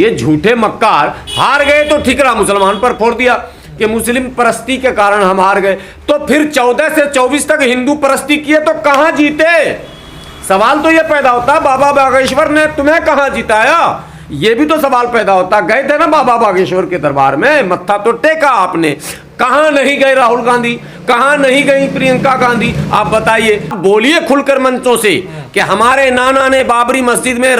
ये झूठे मक्कार हार गए तो ठीक रहा, मुसलमान पर फोड़ दिया कि मुस्लिम परस्ती के कारण हम हार गए, तो फिर 14 से 24 तक हिंदू परस्ती किए तो कहां जीते? सवाल तो ये पैदा होता बाबा बागेश्वर ने तुम्हें कहां जिताया, ये भी तो सवाल पैदा होता। गए थे ना बाबा बागेश्वर के दरबार में, मत्था तो टेका आपने, कहां नहीं गए राहुल गांधी, कहां नहीं गई प्रियंका गांधी? आप बताइए, बोलिए खुलकर मंचों से कि हमारे नाना ने बाबरी मस्जिद में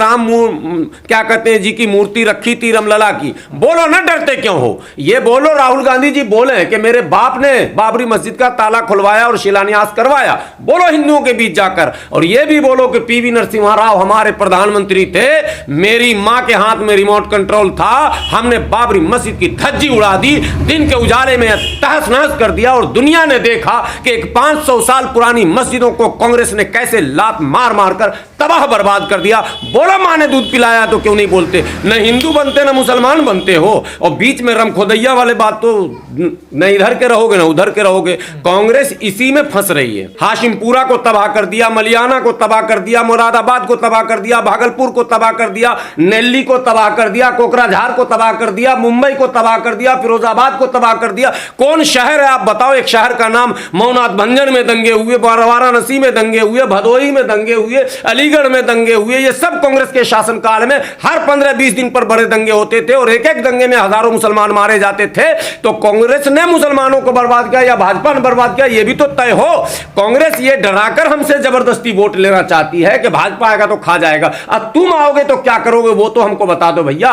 क्या कहते हैं जी की मूर्ति रखी थी, रामलला की। बोलो ना, डरते क्यों हो? ये बोलो, राहुल गांधी जी बोले कि मेरे बाप ने बाबरी मस्जिद का ताला खुलवाया और शिलान्यास करवाया, बोलो हिंदुओं के बीच जाकर। और ये भी बोलो कि पीवी नरसिम्हा राव हमारे प्रधानमंत्री थे, मेरी मां के हाथ में रिमोट कंट्रोल था, हमने बाबरी मस्जिद की धज्जी उड़ा दी, दिन के उजाले में तहस नहस कर दिया, और दुनिया ने देखा कि एक 500 साल पुरानी मस्जिदों को कांग्रेस ने कैसे लात मार मार कर तबाह बर्बाद कर दिया। बोलो मां ने दूध पिलाया, तो क्यों नहीं बोलते? न हिंदू बनते न मुसलमान बनते हो, और बीच में रमखोदैया वाले बात तो न इधर के रहोगे न उधर के रहोगे। कांग्रेस इसी में फंस रही है। हाशिमपुरा को तबाह कर दिया, मलियाना को तबाह कर दिया, मुरादाबाद को तबाह कर दिया, भागलपुर को तबाह कर दिया, नेल्ली को तबाह कर दिया, कोकराझार को तबाह कर दिया, मुंबई को तबाह कर दिया, फिरोजाबाद को तबाह कर दिया। कौन शहर है आप बताओ? एक शहर का नाम मौनाथ भंजन में दंगे हुए, वाराणसी में दंगे हुए, भदोही में दंगे हुए, अलीगढ़ में दंगे हुए। ये सब कांग्रेस के शासनकाल में हर 15-20 दिन पर बड़े दंगे होते थे, और एक एक दंगे में हजारों मुसलमान मारे जाते थे। तो कांग्रेस ने मुसलमानों को बर्बाद किया या भाजपा ने बर्बाद किया, ये भी तो तय हो। कांग्रेस ये डराकर हमसे जबरदस्ती वोट लेना चाहती है कि भाजपा आएगा तो खा जाएगा, अब तुम आओगे तो क्या करोगे वो तो हमको बता दो भैया।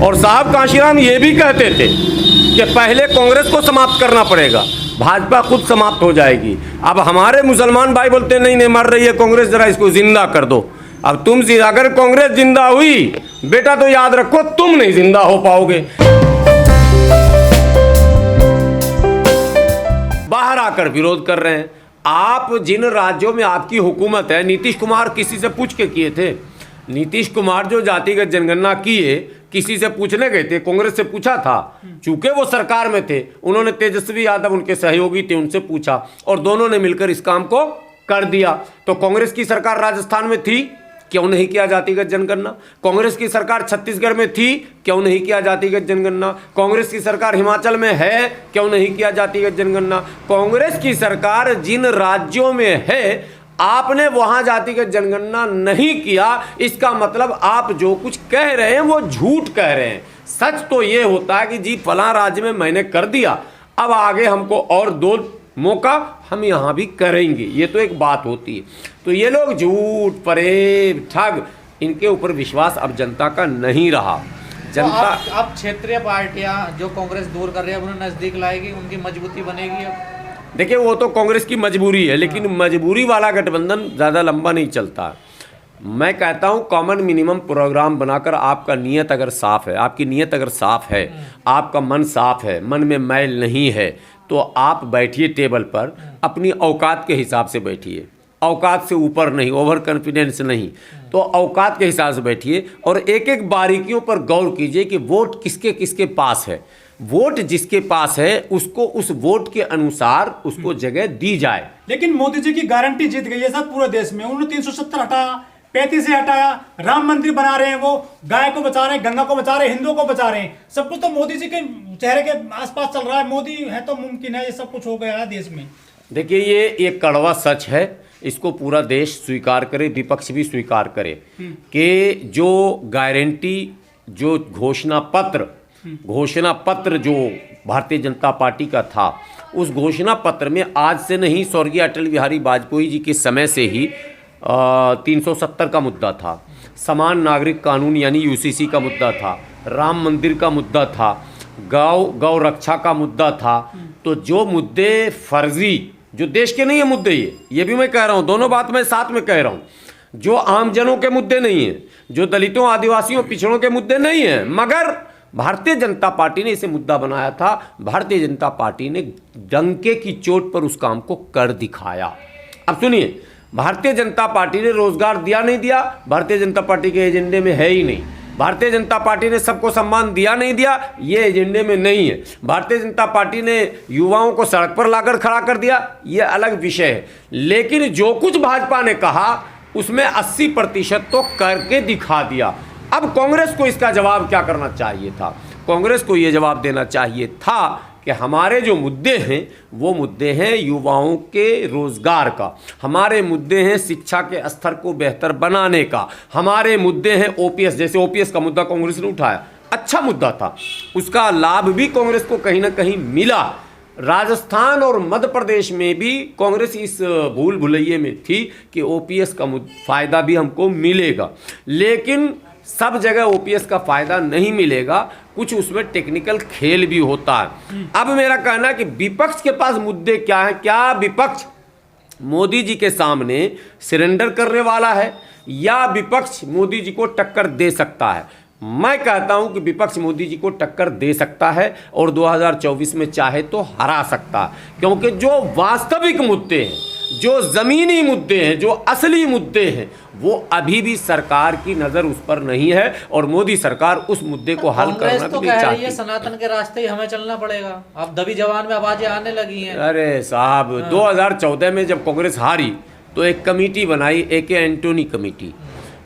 और साहब कांशीराम ये भी कहते थे कि पहले कांग्रेस को समाप्त करना पड़ेगा, भाजपा खुद समाप्त हो जाएगी। अब हमारे मुसलमान भाई बोलते नहीं नहीं मर रही है कांग्रेस, जरा इसको जिंदा कर दो। अब तुम अगर कांग्रेस जिंदा हुई बेटा तो याद रखो तुम नहीं जिंदा हो पाओगे। बाहर आकर विरोध कर रहे हैं। आप जिन राज्यों में आपकी हुकूमत है, नीतीश कुमार किसी से पूछ के किए थे? नीतीश कुमार जो जातिगत जनगणना किए किसी से पूछने गए थे? कांग्रेस से पूछा था, चूंकि वो सरकार में थे, उन्होंने तेजस्वी यादव उनके सहयोगी थे उनसे पूछा, और दोनों ने मिलकर इस काम को कर दिया। तो कांग्रेस की सरकार राजस्थान में थी, क्यों नहीं किया जातिगत जनगणना? कांग्रेस की सरकार छत्तीसगढ़ में थी, क्यों नहीं किया जातिगत जनगणना? कांग्रेस की सरकार हिमाचल में है, क्यों नहीं किया जातिगत जनगणना? कांग्रेस की सरकार जिन राज्यों में है आपने वहां जातिगत जनगणना नहीं किया, इसका मतलब आप जो कुछ कह रहे हैं वो झूठ कह रहे हैं। सच तो ये होता है कि जी फलां राज्य में मैंने कर दिया, अब आगे हमको और 2 मौका हम यहां भी करेंगे, ये तो एक बात होती है। तो ये लोग झूठ, फरेब, ठग, इनके ऊपर विश्वास अब जनता का नहीं रहा। जनता तो अब क्षेत्रीय पार्टियां जो कांग्रेस दूर कर रही है उन्हें नजदीक लाएगी, उनकी मजबूती बनेगी। अब देखिए वो तो कांग्रेस की मजबूरी है, लेकिन मजबूरी वाला गठबंधन ज़्यादा लंबा नहीं चलता। मैं कहता हूं कॉमन मिनिमम प्रोग्राम बनाकर आपका नीयत अगर साफ है, आपकी नीयत अगर साफ है, आपका मन साफ है, मन में मैल नहीं है, तो आप बैठिए टेबल पर, अपनी औकात के हिसाब से बैठिए, औकात से ऊपर नहीं, ओवर कॉन्फिडेंस नहीं, तो औकात के हिसाब से बैठिए और एक एक बारीकियों पर गौर कीजिए कि वोट किसके किसके पास है। वोट जिसके पास है उसको उस वोट के अनुसार उसको जगह दी जाए। लेकिन मोदी जी की गारंटी जीत गई है सर पूरे देश में। उन्होंने 370 हटाया, 35 से हटाया, राम मंदिर बना रहे हैं, वो गाय को बचा रहे हैं, गंगा को बचा रहे हैं, हिंदुओं को बचा रहे हैं। सब कुछ तो मोदी जी के चेहरे के आसपास चल रहा है। मोदी है तो मुमकिन है ये सब कुछ हो गया है देश में। देखिए ये एक कड़वा सच है, इसको पूरा देश स्वीकार करे, विपक्ष भी स्वीकार करे कि जो गारंटी, जो घोषणा पत्र जो भारतीय जनता पार्टी का था, उस घोषणा पत्र में आज से नहीं, स्वर्गीय अटल बिहारी वाजपेयी जी के समय से ही 370 का मुद्दा था, समान नागरिक कानून यानी यूसीसी का मुद्दा था, राम मंदिर का मुद्दा था, गौ रक्षा का मुद्दा था। तो जो मुद्दे फर्जी, जो देश के नहीं है मुद्दे, ये भी मैं कह रहा हूँ, दोनों बात मैं साथ में कह रहा हूँ, जो आमजनों के मुद्दे नहीं हैं, जो दलितों, आदिवासियों, पिछड़ों के मुद्दे नहीं हैं, मगर भारतीय जनता पार्टी ने इसे मुद्दा बनाया था। भारतीय जनता पार्टी ने डंके की चोट पर उस काम को कर दिखाया। अब सुनिए, भारतीय जनता पार्टी ने रोजगार दिया नहीं दिया, भारतीय जनता पार्टी के एजेंडे में है ही नहीं। भारतीय जनता पार्टी ने सबको सम्मान दिया नहीं दिया, ये एजेंडे में नहीं है। भारतीय जनता पार्टी ने युवाओं को सड़क पर लाकर खड़ा कर दिया, ये अलग विषय है। लेकिन जो कुछ भाजपा ने कहा उसमें 80% तो करके दिखा दिया। अब कांग्रेस को इसका जवाब क्या करना चाहिए था? कांग्रेस को ये जवाब देना चाहिए था कि हमारे जो मुद्दे हैं वो मुद्दे हैं युवाओं के रोज़गार का, हमारे मुद्दे हैं शिक्षा के स्तर को बेहतर बनाने का, हमारे मुद्दे हैं ओपीएस, जैसे ओपीएस का मुद्दा कांग्रेस ने उठाया, अच्छा मुद्दा था, उसका लाभ भी कांग्रेस को कहीं ना कहीं मिला। राजस्थान और मध्य प्रदेश में भी कांग्रेस इस भूल भुलैये में थी कि ओपीएस का फ़ायदा भी हमको मिलेगा, लेकिन सब जगह ओपीएस का फ़ायदा नहीं मिलेगा, कुछ उसमें टेक्निकल खेल भी होता है। अब मेरा कहना है कि विपक्ष के पास मुद्दे क्या हैं? क्या विपक्ष मोदी जी के सामने सरेंडर करने वाला है या विपक्ष मोदी जी को टक्कर दे सकता है? मैं कहता हूं कि विपक्ष मोदी जी को टक्कर दे सकता है और 2024 में चाहे तो हरा सकता है, क्योंकि जो वास्तविक मुद्दे हैं, जो ज़मीनी मुद्दे हैं, जो असली मुद्दे हैं, वो अभी भी सरकार की नज़र उस पर नहीं है और मोदी सरकार उस मुद्दे को हल करना भी नहीं कह चाहती। रही है सनातन के रास्ते ही हमें चलना पड़ेगा, अब दबी जवान में आवाजें आने लगी हैं। अरे साहब, 2014 में जब कांग्रेस हारी तो एक कमेटी बनाई, A K. Antony committee.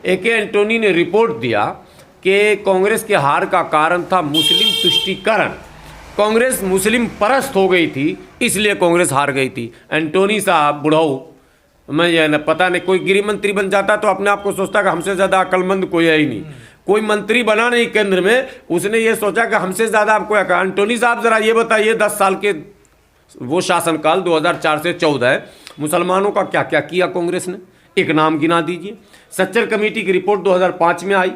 A K. Antony ने रिपोर्ट दिया कि कांग्रेस के हार का कारण था मुस्लिम तुष्टीकरण, कांग्रेस मुस्लिम परस्त हो गई थी, इसलिए कांग्रेस हार गई थी। एंटोनी साहब बुढ़ाऊ, मैं ये न पता नहीं, कोई गृह मंत्री बन जाता तो अपने आप को सोचता कि हमसे ज़्यादा अक्लमंद कोई है ही नहीं, कोई मंत्री बना नहीं केंद्र में, उसने ये सोचा कि हमसे ज़्यादा आपको क्या। एंटोनी साहब ज़रा ये बताइए, 10 साल के वो शासनकाल 2004 से 14 मुसलमानों का क्या क्या किया कांग्रेस ने? एक नाम गिना दीजिए। सच्चर कमेटी की रिपोर्ट 2005 में आई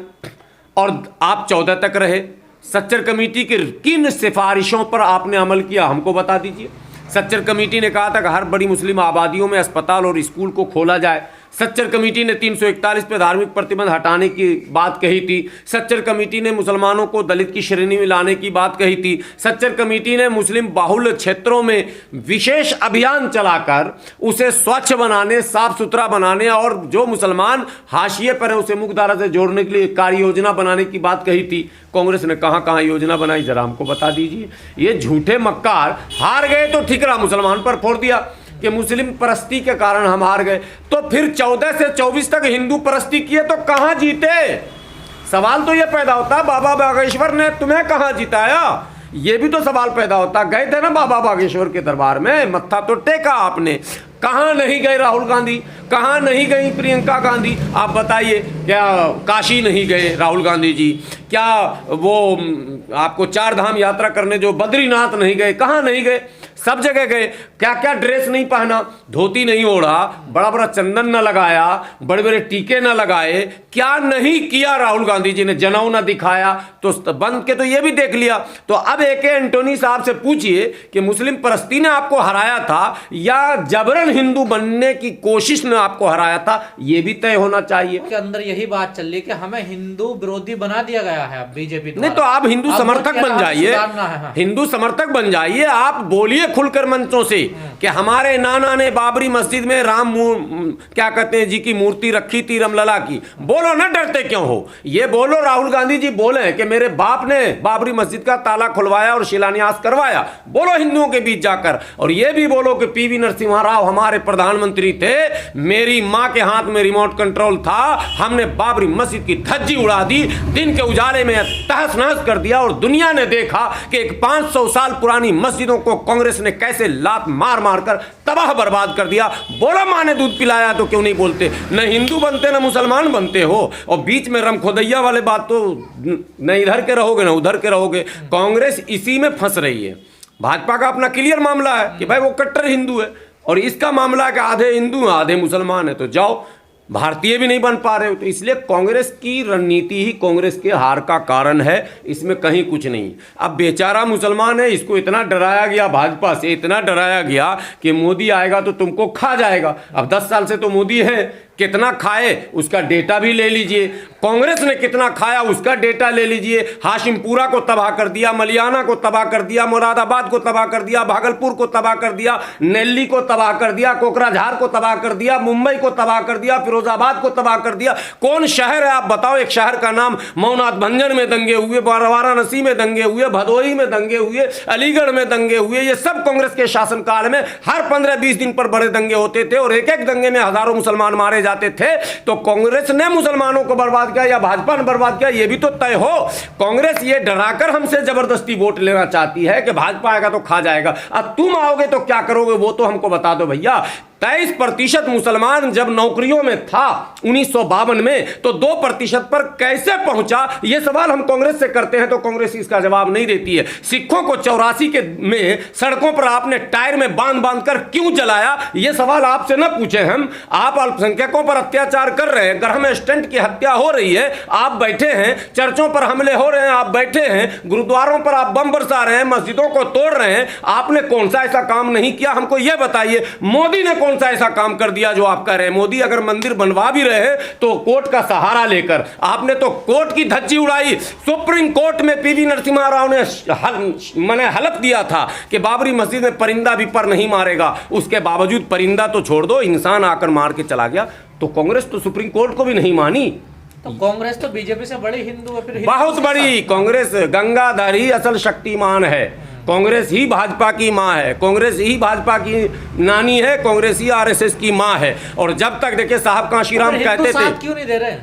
और आप 14 तक रहे। सच्चर कमेटी की किन सिफारिशों पर आपने अमल किया, हमको बता दीजिए। सच्चर कमेटी ने कहा था कि हर बड़ी मुस्लिम आबादियों में अस्पताल और स्कूल को खोला जाए। सच्चर कमेटी ने 341 पे धार्मिक प्रतिबंध हटाने की बात कही थी। सच्चर कमेटी ने मुसलमानों को दलित की श्रेणी में लाने की बात कही थी। सच्चर कमेटी ने मुस्लिम बाहुल्य क्षेत्रों में विशेष अभियान चलाकर उसे स्वच्छ बनाने, साफ सुथरा बनाने और जो मुसलमान हाशिए पर है उसे मुख्यधारा से जोड़ने के लिए कार्य योजना बनाने की बात कही थी। कांग्रेस ने कहां कहां योजना बनाई, जरा हमको बता दीजिए। ये झूठे मक्कार, हार गए तो ठीक रहा, मुसलमान पर फोड़ दिया कि मुस्लिम परस्ती के कारण हम हार गए, तो फिर 14 से 24 तक हिंदू परस्ती किए तो कहां जीते? सवाल तो यह पैदा होता, बाबा बागेश्वर ने तुम्हें कहां जिताया? ये भी तो सवाल पैदा होता। गए थे ना बाबा बागेश्वर के दरबार में, मत्था तो टेका आपने। कहां नहीं गए राहुल गांधी, कहां नहीं गई प्रियंका गांधी? आप बताइए, क्या काशी नहीं गए राहुल गांधी जी? क्या वो आपको 4 धाम यात्रा करने जो बद्रीनाथ नहीं गए? कहां नहीं गए? सब जगह गए। क्या क्या ड्रेस नहीं पहना, धोती नहीं ओढ़ा, बड़ा बड़ा चंदन न लगाया, बड़े बड़े टीके न लगाए, क्या नहीं किया राहुल गांधी जी ने? जनेऊ न दिखाया, तो बंद के तो ये भी देख लिया। तो अब ए.के. एंटोनी साहब से पूछिए कि मुस्लिम परस्ती ने आपको हराया था या जबरन हिंदू बनने की कोशिश ने आपको हराया था? ये भी तय होना चाहिए। के अंदर यही बात चल रही है कि हमें हिंदू विरोधी बना दिया गया है अब बीजेपी नहीं, तो आप हिंदू समर्थक बन जाइए, हिंदू समर्थक बन जाइए। आप बोलिए खुलकर मंचों से कि हमारे नाना ने बाबरी मस्जिद में क्या कहते हैं जी की मूर्ति रखी थी, रामलला की। बोलो ना, डरते क्यों हो? ये बोलो, राहुल गांधी जी बोले कि मेरे बाप ने बाबरी मस्जिद का ताला खुलवाया और शिलान्यास करवाया। बोलो हिंदुओं के बीच जाकर। और ये भी बोलो कि पीवी नरसिम्हा राव हमारे प्रधानमंत्री थे, मेरी मां के हाथ में रिमोट कंट्रोल था, हमने बाबरी मस्जिद की धज्जी उड़ा दी, दिन के उजाले में तहस नहस कर दिया और दुनिया ने देखा कि एक 500 साल पुरानी मस्जिदों को कांग्रेस ने कैसे लात मार मार कर तबाह बर्बाद कर दिया। बोलो मां ने दूध पिलाया, तो क्यों नहीं बोलते? न हिंदू बनते न मुसलमान बनते हो, और बीच में रमखोदैया वाले बात तो न इधर के रहोगे न उधर के रहोगे। कांग्रेस इसी में फंस रही है। भाजपा का अपना क्लियर मामला है कि भाई वो कट्टर हिंदू है, और इसका मामला है कि आधे हिंदू हैं आधे मुसलमान है, तो जाओ, भारतीय भी नहीं बन पा रहे हो। तो इसलिए कांग्रेस की रणनीति ही कांग्रेस के हार का कारण है, इसमें कहीं कुछ नहीं। अब बेचारा मुसलमान है, इसको इतना डराया गया, भाजपा से इतना डराया गया कि मोदी आएगा तो तुमको खा जाएगा। अब 10 साल से तो मोदी है, कितना खाए उसका डेटा भी ले लीजिए। कांग्रेस ने कितना खाया उसका डेटा ले लीजिए। हाशिमपुरा को तबाह कर दिया, मलियाना को तबाह कर दिया, मुरादाबाद को तबाह कर दिया, भागलपुर को तबाह कर दिया, नेल्ली को तबाह कर दिया, कोकराझार को तबाह कर दिया, मुंबई को तबाह कर दिया, फिरोजाबाद को तबाह कर दिया। कौन शहर है आप बताओ? एक शहर का नाम मौनाथ भंजन में दंगे हुए, वाराणसी में दंगे हुए, भदोही में दंगे हुए, अलीगढ़ में दंगे हुए। ये सब कांग्रेस के शासनकाल में हर 15-20 दिन पर बड़े दंगे होते थे और एक एक दंगे में हजारों मुसलमान मारे जाते थे, तो कांग्रेस ने मुसलमानों को बर्बाद किया या भाजपा ने बर्बाद किया, ये भी तो तय हो। कांग्रेस ये डराकर हमसे जबरदस्ती वोट लेना चाहती है कि भाजपा आएगा तो खा जाएगा। अब तुम आओगे तो क्या करोगे वो तो हमको बता दो भैया। 23% मुसलमान जब नौकरियों में था 1952 में, तो 2% पर कैसे पहुंचा, यह सवाल हम कांग्रेस से करते हैं तो कांग्रेस इसका जवाब नहीं देती है। सिखों को 84 के में सड़कों पर आपने टायर में बांध बांध कर क्यों जलाया, यह सवाल आपसे न पूछे हम। आप अल्पसंख्यकों पर अत्याचार कर रहे हैं, ग्राम स्टैंड की हत्या हो रही है, आप बैठे हैं, चर्चों पर हमले हो रहे हैं, आप बैठे हैं, गुरुद्वारों पर आप बम बरसा रहे हैं, मस्जिदों को तोड़ रहे हैं। आपने कौन सा ऐसा काम नहीं किया, हमको यह बताइए। मोदी ने कौन सा ऐसा काम कर दिया जो आप कह रहे हैं? मोदी अगर मंदिर बनवा भी रहे हैं तो कोर्ट का सहारा लेकर, आपने तो कोर्ट की धज्जी उड़ाई। सुप्रीम कोर्ट में पीवी नरसिम्हा राव ने हलफ दिया था कि बाबरी मस्जिद में परिंदा भी पर नहीं मारेगा, उसके बावजूद परिंदा तो छोड़ दो, इंसान आकर मार के चला गया। तो कांग्रेस तो सुप्रीम कोर्ट को भी नहीं मानी। तो कांग्रेस तो बीजेपी से बड़ी हिंदू है, फिर हिंदू बहुत बड़ी कांग्रेस, गंगाधर ही असल शक्तिमान है। कांग्रेस ही भाजपा की माँ है, कांग्रेस ही भाजपा की नानी है, कांग्रेस ही आरएसएस की माँ है। और जब तक देखिए साहब कांशीराम कहते थे, क्यों नहीं दे रहे?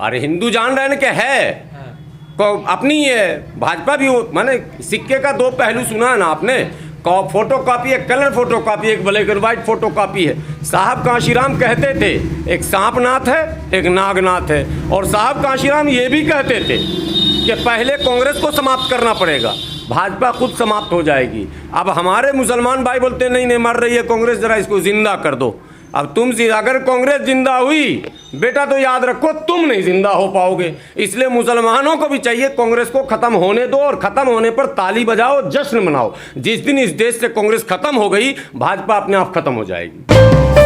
अरे हिंदू जान रहे हैं कि है को अपनी है भाजपा भी, माने सिक्के का दो पहलू सुना है ना आपने। फोटो कॉपी, एक कलर फोटो कॉपी, एक black and white photo copy है। साहब कांशीराम कहते थे एक सांपनाथ है, एक नागनाथ है। और साहब कांशीराम ये भी कहते थे कि पहले कांग्रेस को समाप्त करना पड़ेगा, भाजपा खुद समाप्त हो जाएगी। अब हमारे मुसलमान भाई बोलते नहीं नहीं मर रही है कांग्रेस, जरा इसको जिंदा कर दो। अब तुम अगर कांग्रेस जिंदा हुई बेटा तो याद रखो तुम नहीं जिंदा हो पाओगे। इसलिए मुसलमानों को भी चाहिए कांग्रेस को खत्म होने दो, और खत्म होने पर ताली बजाओ, जश्न मनाओ। जिस दिन इस देश से कांग्रेस खत्म हो गई, भाजपा अपने आप खत्म हो जाएगी।